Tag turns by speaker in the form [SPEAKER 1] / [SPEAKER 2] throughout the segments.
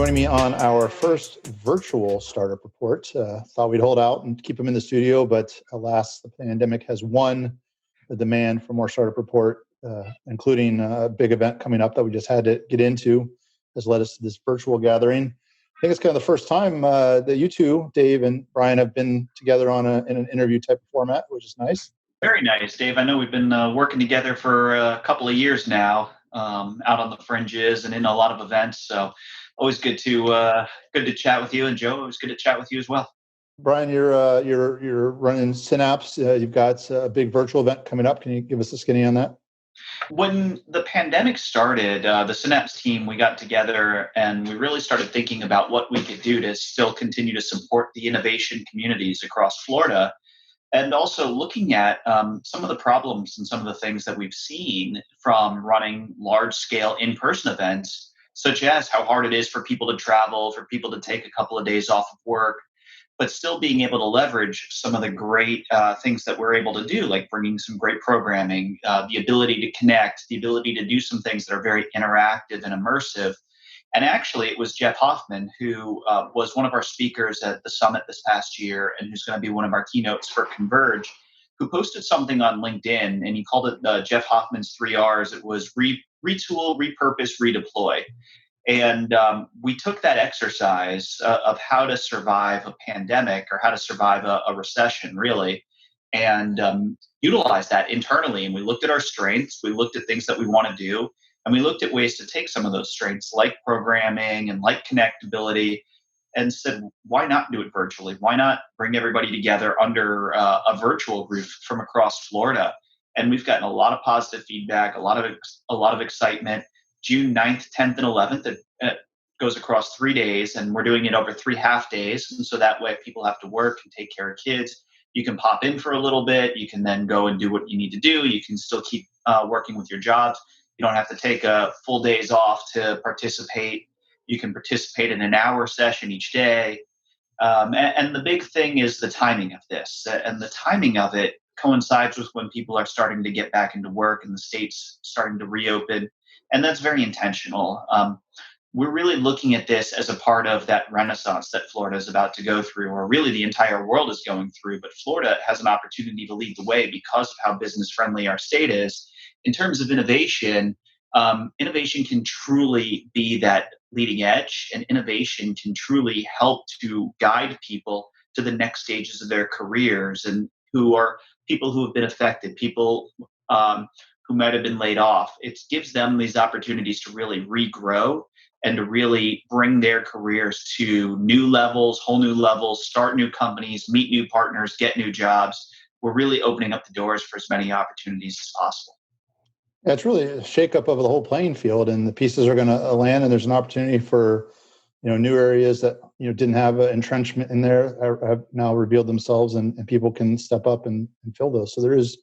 [SPEAKER 1] joining me on our first virtual startup report. Thought we'd hold out and keep them in the studio, but alas, the pandemic has won the demand for more startup report, including a big event coming up that we just had to get into, has led us to this virtual gathering. I think it's kind of the first time that you two, Dave and Brian, have been together in an interview type of format, which is nice.
[SPEAKER 2] Very nice, Dave. I know we've been working together for a couple of years now, out on the fringes and in a lot of events. So always good to chat with you, and Joe, always good to chat with you as well.
[SPEAKER 1] Brian, you're running Synapse. You've got a big virtual event coming up. Can you give us a skinny on that?
[SPEAKER 2] When the pandemic started, the Synapse team, we got together and we really started thinking about what we could do to still continue to support the innovation communities across Florida. And also looking at some of the problems and some of the things that we've seen from running large-scale in-person events, such as how hard it is for people to travel, for people to take a couple of days off of work, but still being able to leverage some of the great things that we're able to do, like bringing some great programming, the ability to connect, the ability to do some things that are very interactive and immersive. And actually, it was Jeff Hoffman, who was one of our speakers at the summit this past year and who's going to be one of our keynotes for Converge, who posted something on LinkedIn, and he called it Jeff Hoffman's 3 Rs. It was retool, repurpose, redeploy. And we took that exercise of how to survive a pandemic or how to survive a recession, really, and utilize that internally. And we looked at our strengths, we looked at things that we want to do, and we looked at ways to take some of those strengths like programming and like connectability and said, why not do it virtually? Why not bring everybody together under a virtual roof from across Florida? And we've gotten a lot of positive feedback, a lot of excitement. June 9th, 10th, and 11th, it goes across 3 days, and we're doing it over 3 half days. And so that way, if people have to work and take care of kids, you can pop in for a little bit. You can then go and do what you need to do. You can still keep working with your jobs. You don't have to take a full days off to participate. You can participate in an hour session each day. And the big thing is the timing of this. And the timing of it coincides with when people are starting to get back into work and the state's starting to reopen. And that's very intentional. We're really looking at this as a part of that renaissance that Florida is about to go through, or really the entire world is going through. But Florida has an opportunity to lead the way because of how business friendly our state is. In terms of innovation, innovation can truly be that leading edge, and innovation can truly help to guide people to the next stages of their careers, and who are people who have been affected, people who might have been laid off. It gives them these opportunities to really regrow and to really bring their careers to new levels, whole new levels, start new companies, meet new partners, get new jobs. We're really opening up the doors for as many opportunities as possible.
[SPEAKER 1] Yeah, it's really a shakeup of the whole playing field, and the pieces are going to land, and there's an opportunity for new areas that didn't have an entrenchment in there have now revealed themselves, and people can step up and fill those. So there is,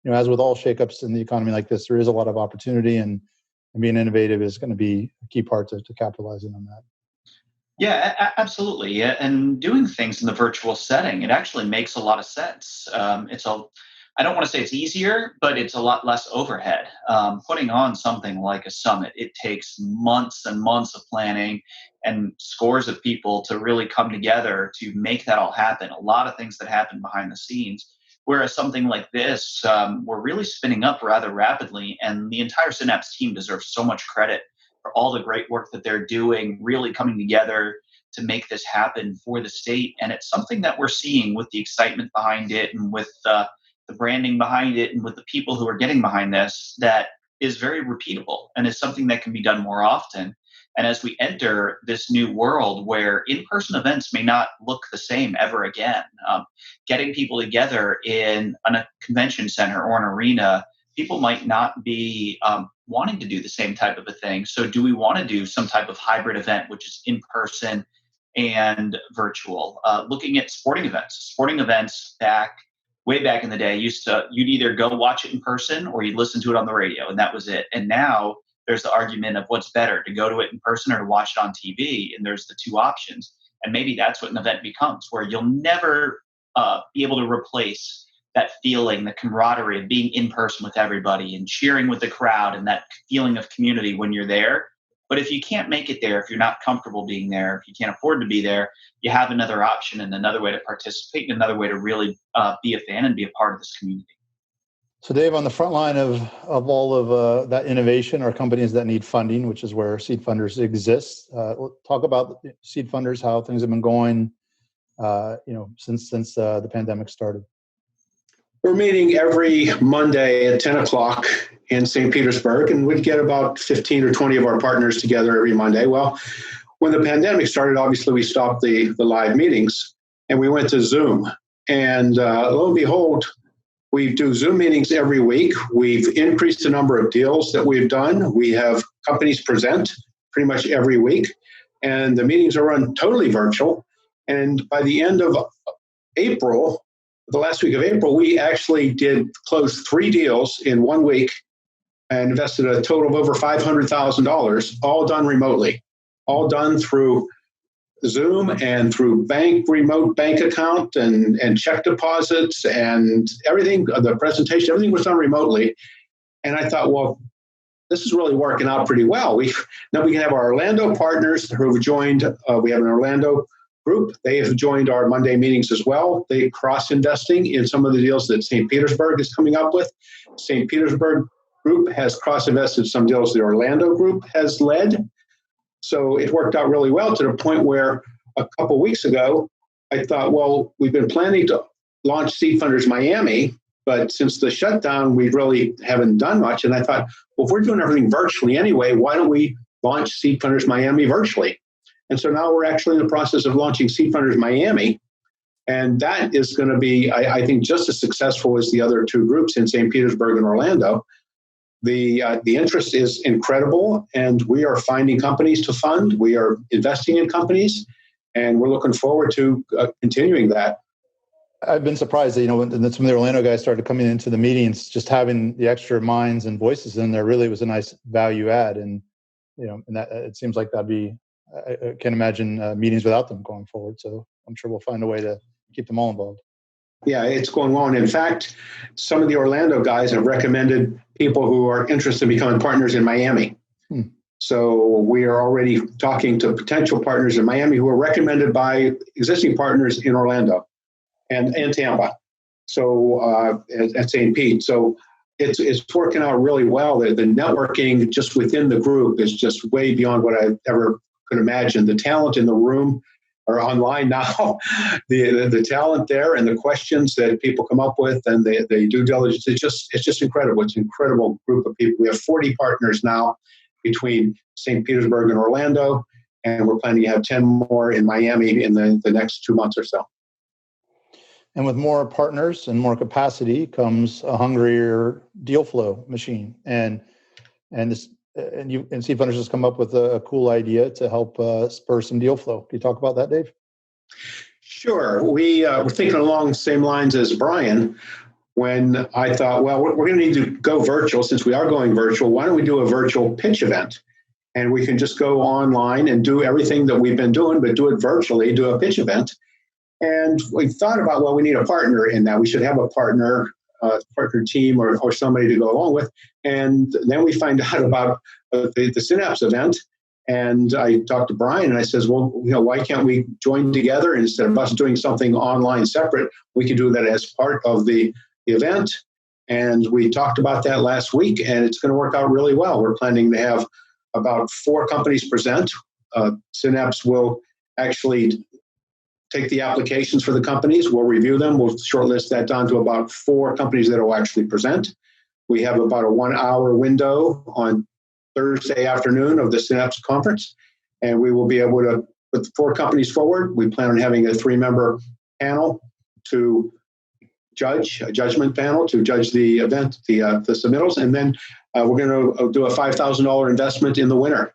[SPEAKER 1] as with all shakeups in the economy like this, there is a lot of opportunity, and being innovative is going to be a key part to capitalizing on that.
[SPEAKER 2] Yeah, absolutely. Yeah, and doing things in the virtual setting, it actually makes a lot of sense. I don't want to say it's easier, but it's a lot less overhead. Putting on something like a summit, it takes months and months of planning and scores of people to really come together to make that all happen. A lot of things that happen behind the scenes. Whereas something like this, we're really spinning up rather rapidly, and the entire Synapse team deserves so much credit for all the great work that they're doing, really coming together to make this happen for the state. And it's something that we're seeing with the excitement behind it and with the branding behind it and with the people who are getting behind this, that is very repeatable and is something that can be done more often. And as we enter this new world where in-person events may not look the same ever again, getting people together in a convention center or an arena, people might not be wanting to do the same type of a thing. So do we want to do some type of hybrid event, which is in-person and virtual? Looking at sporting events way back in the day, you'd either go watch it in person or you'd listen to it on the radio, and that was it. And now there's the argument of what's better, to go to it in person or to watch it on TV, and there's the two options. And maybe that's what an event becomes, where you'll never be able to replace that feeling, the camaraderie of being in person with everybody and cheering with the crowd and that feeling of community when you're there. But if you can't make it there, if you're not comfortable being there, if you can't afford to be there, you have another option and another way to participate and another way to really be a fan and be a part of this community.
[SPEAKER 1] So, Dave, on the front line of all of that innovation are companies that need funding, which is where Seedfunders exists. Talk about Seedfunders, how things have been going, since the pandemic started.
[SPEAKER 3] We're meeting every Monday at 10 o'clock in St. Petersburg, and we'd get about 15 or 20 of our partners together every Monday. Well, when the pandemic started, obviously we stopped the live meetings and we went to Zoom. And lo and behold, we do Zoom meetings every week. We've increased the number of deals that we've done. We have companies present pretty much every week, and the meetings are run totally virtual. And by the end of April, the last week of April, we actually did close 3 deals in 1 week and invested a total of over $500,000, all done remotely, all done through Zoom and through remote bank account and check deposits and everything, the presentation, everything was done remotely. And I thought, well, this is really working out pretty well. Now we can have our Orlando partners who have joined. We have an Orlando group. They have joined our Monday meetings as well. They cross-investing in some of the deals that St. Petersburg is coming up with. St. Petersburg group has cross-invested some deals the Orlando group has led. So it worked out really well to the point where a couple weeks ago, I thought, well, we've been planning to launch Seedfunders Miami, but since the shutdown, we really haven't done much. And I thought, well, if we're doing everything virtually anyway, why don't we launch Seedfunders Miami virtually? And so now we're actually in the process of launching Seedfunders Miami. And that is going to be, I think, just as successful as the other 2 groups in St. Petersburg and Orlando. The interest is incredible, and we are finding companies to fund. We are investing in companies, and we're looking forward to continuing that.
[SPEAKER 1] I've been surprised that, when some of the Orlando guys started coming into the meetings, just having the extra minds and voices in there really was a nice value add. And, and that it seems like that'd be, I can't imagine meetings without them going forward. So I'm sure we'll find a way to keep them all involved.
[SPEAKER 3] Yeah, it's going on. In fact, some of the Orlando guys have recommended people who are interested in becoming partners in Miami. So we are already talking to potential partners in Miami who are recommended by existing partners in Orlando and Tampa. So at St. Pete. So it's working out really well. The networking just within the group is just way beyond what I ever could imagine. The talent in the room or online now, the talent there and the questions that people come up with and the due diligence, it's just incredible. It's an incredible group of people. We have 40 partners now between St. Petersburg and Orlando, and we're planning to have 10 more in Miami in the next 2 months or so.
[SPEAKER 1] And with more partners and more capacity comes a hungrier deal flow machine. And Seedfunders has come up with a cool idea to help spur some deal flow. Can you talk about that, Dave?
[SPEAKER 3] Sure. We're thinking along the same lines as Brian when I thought, well, we're going to need to go virtual. Since we are going virtual, why don't we do a virtual pitch event? And we can just go online and do everything that we've been doing, but do it virtually, do a pitch event. And we thought about, well, we need a partner in that. We should have a partner team or somebody to go along with. And then we find out about the Synapse event. And I talked to Brian and I says, well, why can't we join together instead of us doing something online separate? We can do that as part of the event. And we talked about that last week, and it's going to work out really well. We're planning to have about 4 companies present. Synapse will actually take the applications for the companies. We'll review them. We'll shortlist that down to about 4 companies that will actually present. We have about a 1-hour window on Thursday afternoon of the Synapse conference, and we will be able to put 4 companies forward. We plan on having a 3-member panel to judge, a judgment panel to judge the event, the submittals, and then we're going to do a $5,000 investment in the winner.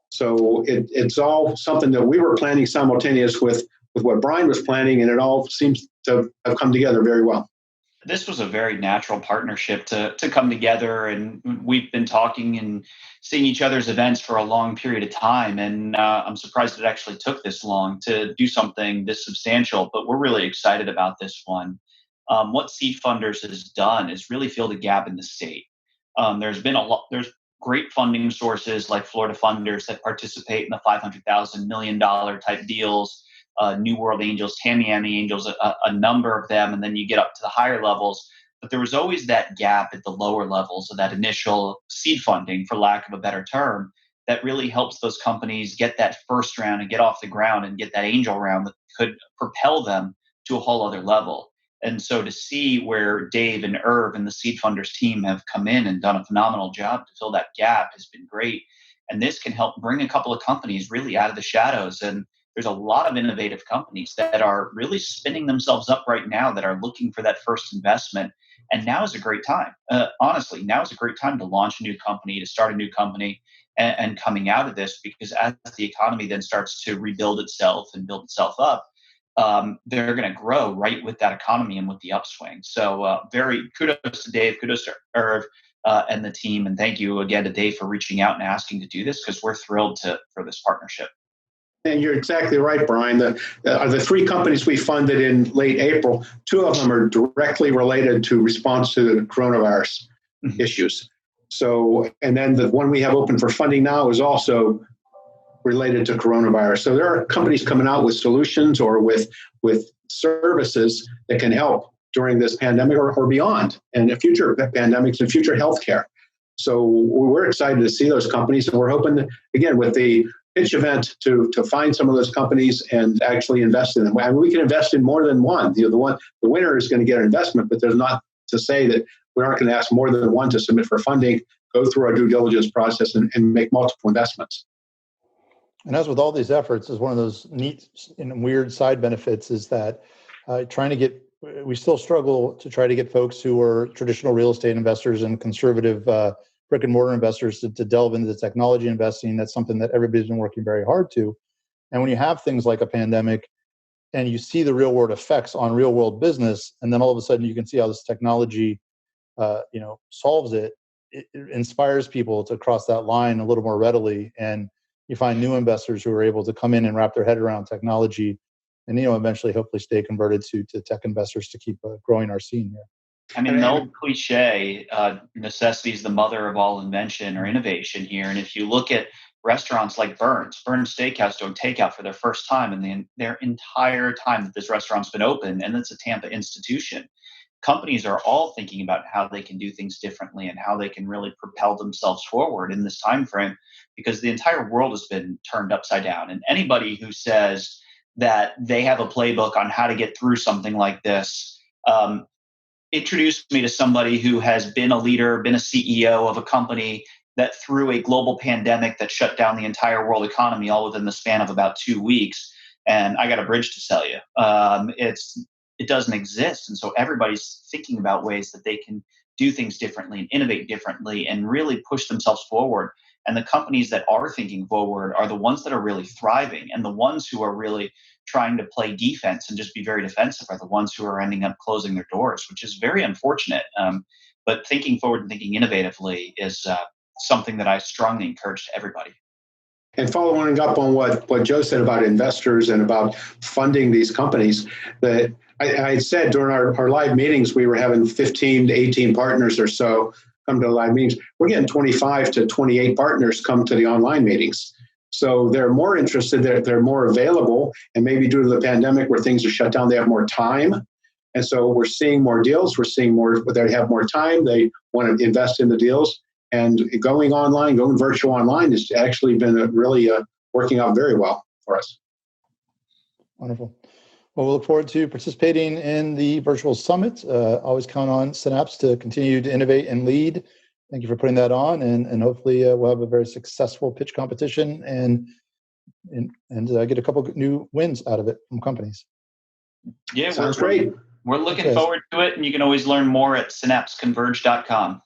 [SPEAKER 3] So it's all something that we were planning simultaneous with what Brian was planning, and it all seems to have come together very well.
[SPEAKER 2] This was a very natural partnership to come together, and we've been talking and seeing each other's events for a long period of time, and I'm surprised it actually took this long to do something this substantial, but we're really excited about this one. What Seedfunders has done is really filled a gap in the state. There's great funding sources like Florida Funders that participate in the $500,000 million type deals, New World Angels, Tamiami Angels, a number of them, and then you get up to the higher levels. But there was always that gap at the lower levels of that initial seed funding, for lack of a better term, that really helps those companies get that first round and get off the ground and get that angel round that could propel them to a whole other level. And so to see where Dave and Irv and the Seed Funders team have come in and done a phenomenal job to fill that gap has been great. And this can help bring a couple of companies really out of the shadows. And there's a lot of innovative companies that are really spinning themselves up right now that are looking for that first investment. And now is a great time. Honestly, now is a great time to launch a new company, to start a new company, and coming out of this, because as the economy then starts to rebuild itself and build itself up, they're going to grow right with that economy and with the upswing. So very kudos to Dave, kudos to Irv and the team. And thank you again to Dave for reaching out and asking to do this, because we're thrilled for this partnership.
[SPEAKER 3] And you're exactly right, Brian. The three companies we funded in late April, two of them are directly related to response to the coronavirus issues. So, and then the one we have open for funding now is also related to coronavirus. So there are companies coming out with solutions or with services that can help during this pandemic or beyond, and future pandemics and future healthcare. So we're excited to see those companies, and we're hoping that, again, with the pitch event to find some of those companies and actually invest in them. I mean, we can invest in more than one. The winner is going to get an investment, but there's not to say that we aren't going to ask more than one to submit for funding, go through our due diligence process, and make multiple investments.
[SPEAKER 1] And as with all these efforts, is one of those neat and weird side benefits is that we still struggle to try to get folks who are traditional real estate investors and conservative brick and mortar investors to delve into the technology investing. That's something that everybody's been working very hard to. And when you have things like a pandemic and you see the real world effects on real world business, and then all of a sudden you can see how this technology solves it, it inspires people to cross that line a little more readily. And you find new investors who are able to come in and wrap their head around technology and, eventually hopefully stay converted to tech investors to keep growing our scene here.
[SPEAKER 2] I mean, the old cliche, necessity is the mother of all invention or innovation here. And if you look at restaurants like Burns Steakhouse doing takeout for their first time and their entire time that this restaurant's been open, and it's a Tampa institution, companies are all thinking about how they can do things differently and how they can really propel themselves forward in this time frame, because the entire world has been turned upside down. And anybody who says that they have a playbook on how to get through something like this, introduced me to somebody who has been a leader, been a CEO of a company that through a global pandemic that shut down the entire world economy all within the span of about 2 weeks. And I got a bridge to sell you. It doesn't exist. And so everybody's thinking about ways that they can do things differently and innovate differently and really push themselves forward. And the companies that are thinking forward are the ones that are really thriving, and the ones who are really trying to play defense and just be very defensive are the ones who are ending up closing their doors, which is very unfortunate. But thinking forward and thinking innovatively is something that I strongly encourage to everybody.
[SPEAKER 3] And following up on what Joe said about investors and about funding these companies, that I said during our live meetings, we were having 15 to 18 partners or so come to the live meetings. We're getting 25 to 28 partners come to the online meetings. So they're more interested, they're more available, and maybe due to the pandemic where things are shut down, they have more time. And so we're seeing more deals, we're seeing more, they have more time, they want to invest in the deals. And going virtual online has actually been really working out very well for us.
[SPEAKER 1] Wonderful. Well, we'll look forward to participating in the virtual summit. Always count on Synapse to continue to innovate and lead. Thank you for putting that on, and hopefully we'll have a very successful pitch competition and get a couple of new wins out of it from companies.
[SPEAKER 2] Yeah,
[SPEAKER 3] sounds great.
[SPEAKER 2] We're looking forward to it, and you can always learn more at synapseconverge.com.